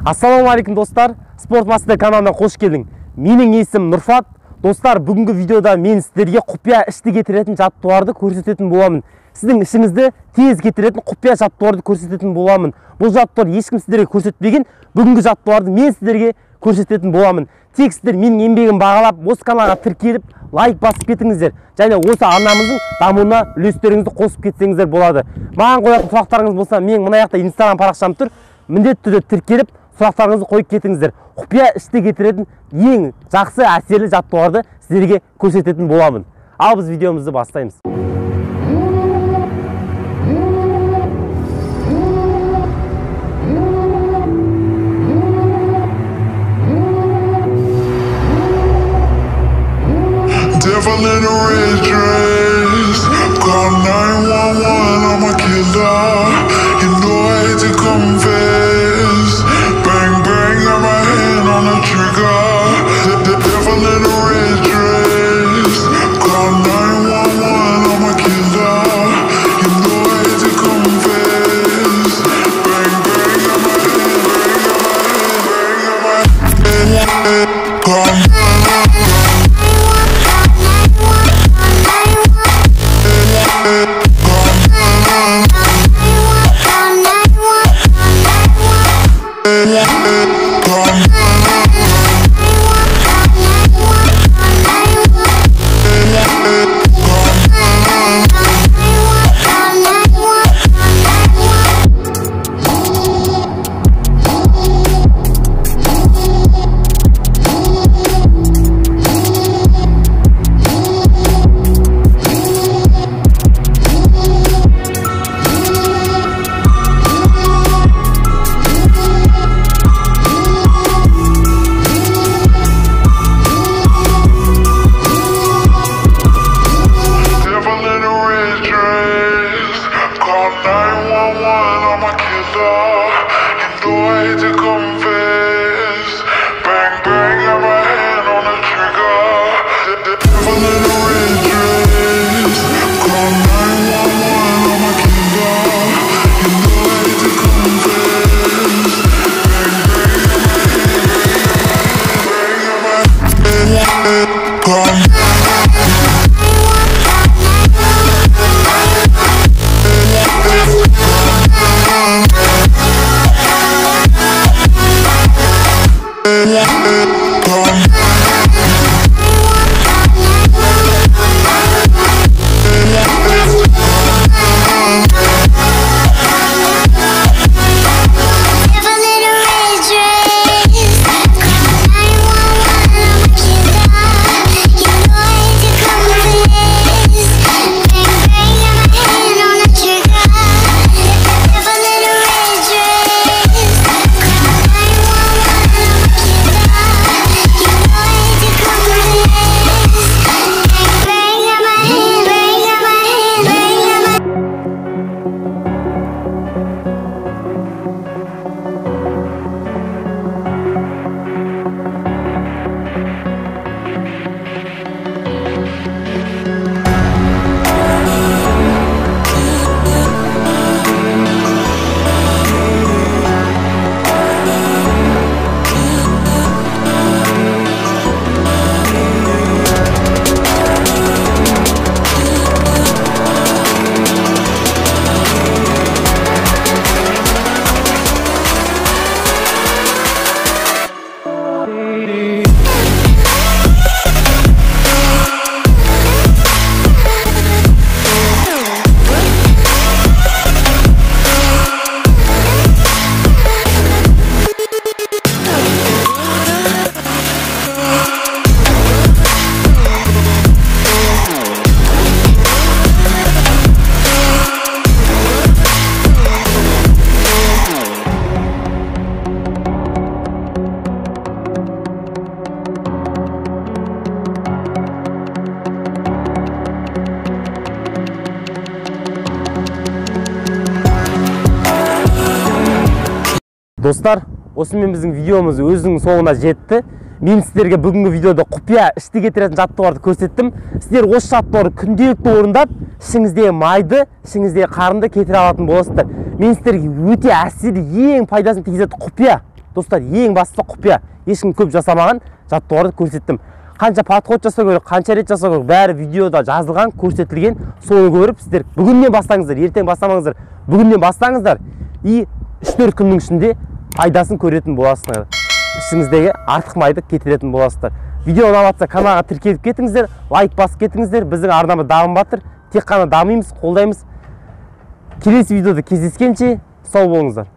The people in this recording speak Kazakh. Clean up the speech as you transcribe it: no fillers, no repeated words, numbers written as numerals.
Ассалаумағалейкум достар, Спорт Мастер каналына қош келдің. Менің есімім Нұрфат. Достар, бүгінгі видеода мен сіздерге құпия ішті кетіретін жаттығуларды көрсететін боламын. Сіздің ішіңізді тез кетіретін құпия жаттығуларды көрсететін боламын. Бұл жаттығуларды ешкім сіздерге көрсетпеген, бүгінгі жаттығуларды мен сіздерге көрсететін боламын. Тек сіздер менің еңбегімді бағалап, осы каналға тіркеліп, лайк басып кетіңіздер. Және осы арнамыздың дамуына үлестеріңізді қосып кетсеңіздер болады. Маған қоятын сұрақтарыңыз болса, менің мына жақта Instagram парақшам тұр. Міндетті түрде тіркеліп, сұрақтарыңызды қойып кетіңіздер. Құпия ішті кетіретін ең жақсы әсерлі жаттығуларды сіздерге көрсететін боламын. Ал біз видеомызды бастаймыз. Devil in a red dress, call 911, I'm a killer. You know I hate to confess. Bang bang, got my hand on the trigger. The devil in a red dress, call 911, I'm a killer. You know I hate to confess. Bang bang, got my hand, call. Достар, осымен біздің видеомыз өзінің соңына жетті. Мен сіздерге бүгінгі видеода құпия ішті кетіретін жаттығуларды көрсеттім. Сіздер осы жаттығуларды күнделікті орындап, ішіңіздегі майды, ішіңіздегі қарынды кетіре алатын боласыздар. Мен сіздерге өте әсерлі, ең пайдасын тигізетін құпия Достар, ең басты құпия, ешкім көп жасамаған жаттығуды көрсеттім. Қанша подход жасау керек, қанша рет жасау керек, бәрі видеода жазылған, көрсетілген. Соны көріп, сіздер бүгіннен бастаңыздар, ертең бастамаңыздар. Бүгіннен бастаңыздар и 3-4 күннің ішінде пайдасын көретін боласыздар. Ішіңіздегі артық майды кетіретін боласыздар. Видео ұнап жатса каналға тіркеліп кетіңіздер, лайк басып кетіңіздер. Біздің арнамыз дамып жатыр. Тек қана дамимыз, қолдаймыз. Келесі видеода кездескенше сау болыңыздар.